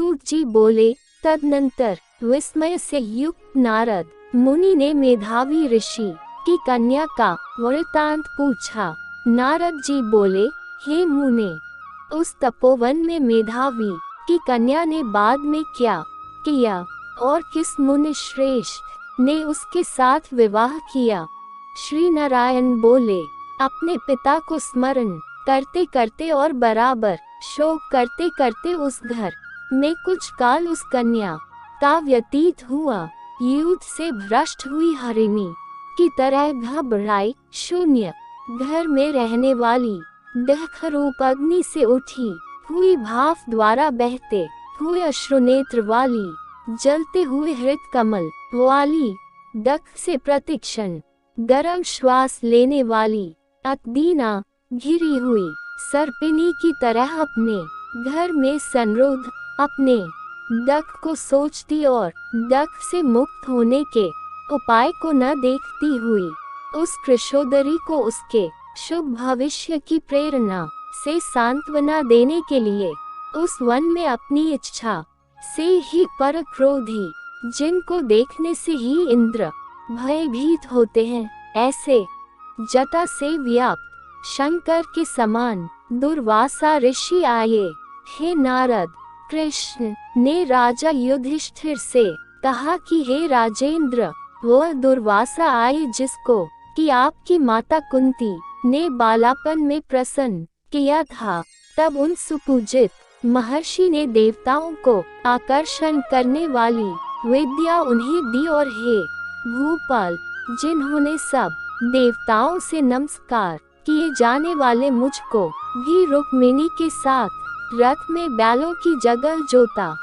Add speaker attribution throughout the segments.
Speaker 1: सूत जी बोले। तदनंतर विस्मय से युक्त नारद मुनि ने मेधावी ऋषि की कन्या का वृतांत पूछा। नारद जी बोले, हे मुने, उस तपोवन में मेधावी की कन्या ने बाद में क्या किया और किस मुनि श्रेष्ठ ने उसके साथ विवाह किया? श्री नारायण बोले, अपने पिता को स्मरण करते करते और बराबर शोक करते करते उस घर में कुछ काल उस कन्या का व्यतीत हुआ। युद्ध से भ्रष्ट हुई हरिणी की तरह घबराई शून्य घर में रहने वाली दहक रूप अग्नि से उठी हुई भाप द्वारा बहते हुए अश्रुनेत्र वाली जलते हुए हृत कमल वाली दक्ष से प्रतिक्षण गर्म श्वास लेने वाली अतदीना घिरी हुई सर्पिनी की तरह अपने घर में संरुद्ध अपने दक्ष को सोचती और दक्ष से मुक्त होने के उपाय को न देखती हुई उस कृशोदरी को उसके शुभ भविष्य की प्रेरणा से सांत्वना देने के लिए उस वन में अपनी इच्छा से ही पर क्रोधी, जिनको देखने से ही इंद्र भयभीत होते हैं, ऐसे जटा से व्याप्त शंकर के समान दुर्वासा ऋषि आए। हे नारद, कृष्ण ने राजा युधिष्ठिर से कहा कि हे राजेंद्र, वह दुर्वासा आए जिसको कि आपकी माता कुंती ने बालापन में प्रसन्न किया था। तब उन सुपूजित महर्षि ने देवताओं को आकर्षण करने वाली विद्या उन्हें दी और हे भूपाल, जिन्होंने सब देवताओं से नमस्कार किए जाने वाले मुझको भी रुक्मिणी के साथ रथ में बैलों की जगह जोता।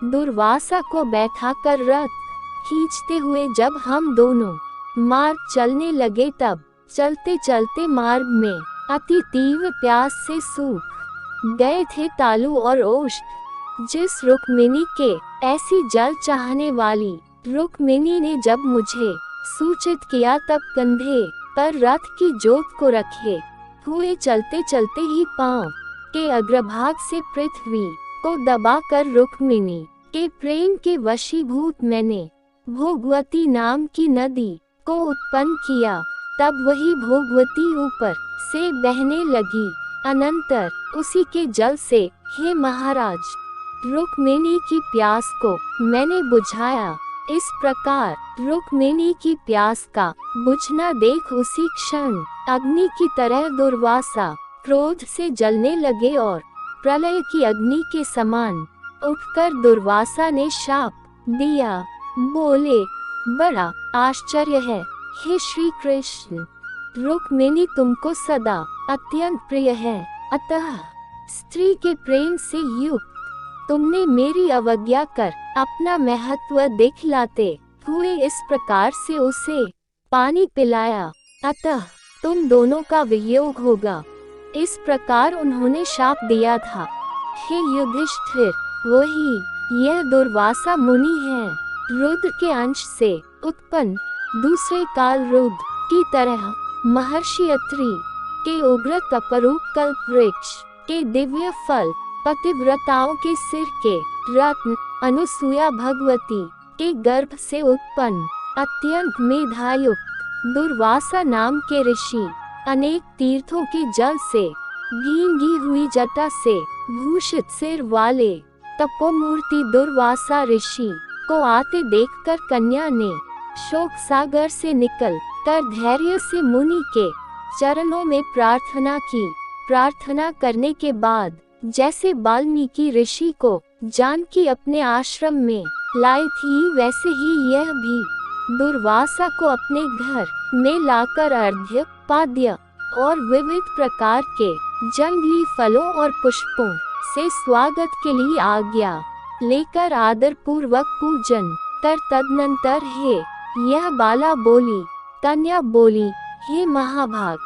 Speaker 1: दुर्वासा को बैठा कर रथ खींचते हुए जब हम दोनों मार्ग चलने लगे, तब चलते चलते मार्ग में अति तीव्र प्यास से सूख गए थे तालु और ओष्ठ। जिस रुक्मिणी के ऐसी जल चाहने वाली रुक्मिणी ने जब मुझे सूचित किया, तब कंधे पर रथ की जोत को रखे हुए चलते चलते ही पांव के अग्रभाग से पृथ्वी को दबाकर रुक्मिणी के प्रेम के वशीभूत मैंने भोगवती नाम की नदी को उत्पन्न किया। तब वही भोगवती ऊपर से बहने लगी। अनंतर उसी के जल से हे महाराज, रुक्मिणी की प्यास को मैंने बुझाया। इस प्रकार रुक्मिणी की प्यास का बुझना देख उसी क्षण अग्नि की तरह दुर्वासा क्रोध से जलने लगे और प्रलय की अग्नि के समान उठकर दुर्वासा ने शाप दिया। बोले, बड़ा आश्चर्य है हे श्री कृष्ण, रुक्मिणी तुमको सदा अत्यंत प्रिय है, अतः स्त्री के प्रेम से युक्त तुमने मेरी अवज्ञा कर अपना महत्व दिखलाते हुए इस प्रकार से उसे पानी पिलाया, अतः तुम दोनों का वियोग होगा। इस प्रकार उन्होंने शाप दिया था। हे युधिष्ठिर, वही यह दुर्वासा मुनि है, रुद्र के अंश से उत्पन्न दूसरे काल रुद्र की तरह महर्षि अत्रि के उग्र तपरूप कल्प वृक्ष के दिव्य फल, पतिव्रताओं के सिर के रत्न, अनुसूया भगवती के गर्भ से उत्पन्न अत्यंत मेधायुक्त दुर्वासा नाम के ऋषि, अनेक तीर्थों के जल से भींगी हुई जटा से भूषित सिर वाले तपोमूर्ति दुर्वासा ऋषि को आते देखकर कन्या ने शोक सागर से निकल कर धैर्य से मुनि के चरणों में प्रार्थना की। प्रार्थना करने के बाद जैसे वाल्मीकि ऋषि को जानकी अपने आश्रम में लाई थी, वैसे ही यह भी दुर्वासा को अपने घर में लाकर अर्घ्य, पाद्य और विविध प्रकार के जंगली फलों और पुष्पों से स्वागत के लिए आज्ञा लेकर आदर पूर्वक पूजन कर तदनंतर हे यह बाला बोली। कन्या बोली, हे महाभाग,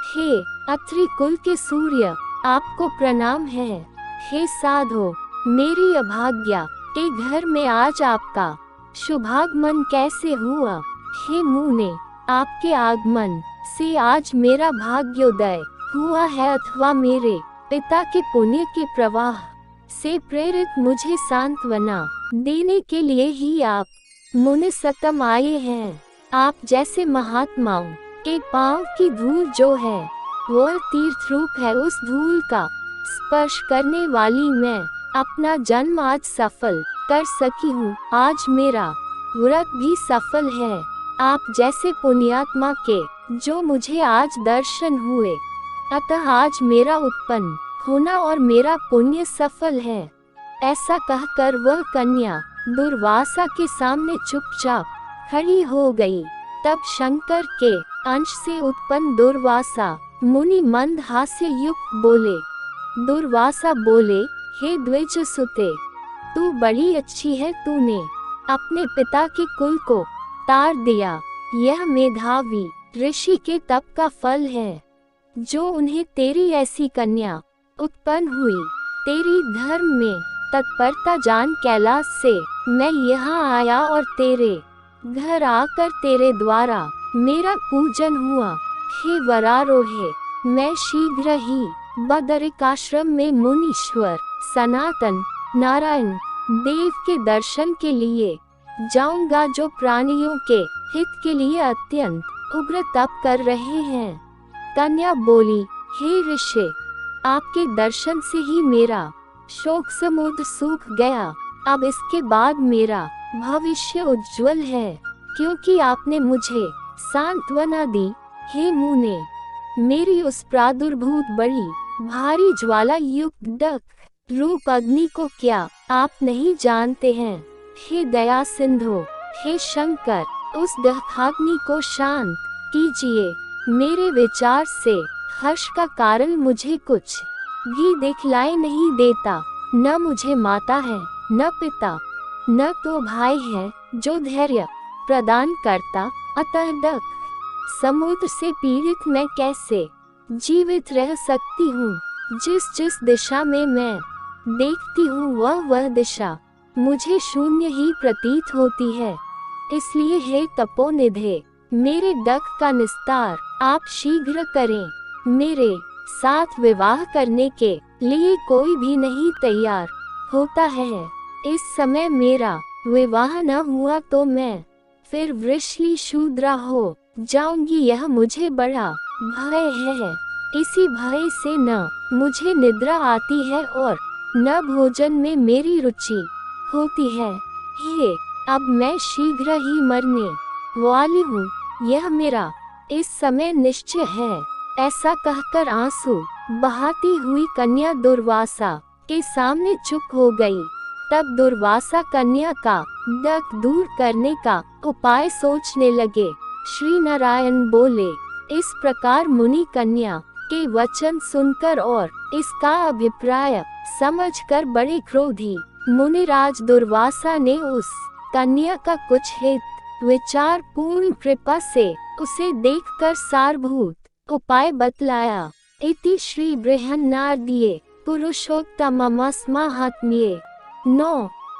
Speaker 1: हे अत्रि कुल के सूर्य, आपको प्रणाम है। हे साधो, मेरी अभाग्या के घर में आज आपका शुभागमन कैसे हुआ? हे मुने, आपके आगमन से आज मेरा भाग्योदय हुआ है, अथवा मेरे पिता के पुण्य के प्रवाह से प्रेरित मुझे सांत्वना देने के लिए ही आप मुनिसत्तम आए हैं। आप जैसे महात्माओं के पांव की धूल जो है वह तीर्थ रूप है, उस धूल का स्पर्श करने वाली मैं अपना जन्म आज सफल कर सकी हूँ। आज मेरा व्रत भी सफल है। आप जैसे पुण्यात्मा के जो मुझे आज दर्शन हुए, अतः आज मेरा उत्पन्न होना और मेरा पुण्य सफल है। ऐसा कहकर वह कन्या दुर्वासा के सामने चुपचाप खड़ी हो गई। तब शंकर के अंश से उत्पन्न दुर्वासा मुनि मंद हास्य युक्त बोले। दुर्वासा बोले, हे द्विज सुते, तू बड़ी अच्छी है, तूने अपने पिता के कुल को तार दिया। यह मेधावी ऋषि के तप का फल है जो उन्हें तेरी ऐसी कन्या उत्पन्न हुई। तेरी धर्म में तत्परता जान कैलाश से मैं यहाँ आया और तेरे घर आकर तेरे द्वारा मेरा पूजन हुआ। हे वरारोहे, मैं शीघ्र ही बदरिकाश्रम में मुनीश्वर सनातन नारायण देव के दर्शन के लिए जाऊंगा, जो प्राणियों के हित के लिए अत्यंत उग्र तप कर रहे हैं। कन्या बोली, हे ऋषि, आपके दर्शन से ही मेरा शोक समुद्र सूख गया। अब इसके बाद मेरा भविष्य उज्जवल है, क्योंकि आपने मुझे सांत्वना दी। हे मुने, मेरी उस प्रादुर्भूत बड़ी भारी ज्वाला युक्त दक रूप अग्नि को क्या आप नहीं जानते हैं? हे दया सिंधु, हे शंकर, उस दहकाग्नि को शांत कीजिए। मेरे विचार से हर्ष का कारण मुझे कुछ भी दिखलाई नहीं देता। न मुझे माता है, न पिता, न तो भाई है जो धैर्य प्रदान करता। अतः दक समुद्र से पीड़ित मैं कैसे जीवित रह सकती हूँ? जिस जिस दिशा में मैं देखती हूँ वह दिशा मुझे शून्य ही प्रतीत होती है। इसलिए हे तपोनिधे, मेरे दक का निस्तार आप शीघ्र करें। मेरे साथ विवाह करने के लिए कोई भी नहीं तैयार होता है। इस समय मेरा विवाह न हुआ तो मैं फिर वृषली शूद्रा हो जाऊंगी। यह मुझे बड़ा भय है। इसी भय से न मुझे निद्रा आती है और न भोजन में मेरी रुचि होती है। हे, अब मैं शीघ्र ही मरने वाली हूँ, यह मेरा इस समय निश्चय है। ऐसा कहकर आंसू बहाती हुई कन्या दुर्वासा के सामने चुप हो गई। तब दुर्वासा कन्या का दक दूर करने का उपाय सोचने लगे। श्री नारायण बोले, इस प्रकार मुनि कन्या के वचन सुनकर और इसका अभिप्राय समझकर बड़े क्रोधी मुनिराज दुर्वासा ने उस कन्या का कुछ हित विचार पूर्ण कृपा से उसे देखकर सारभूत उपाय बतलाया। इति श्री बृहन्नारदीये पुरुषोत्तममस्माहात्म्ये 9।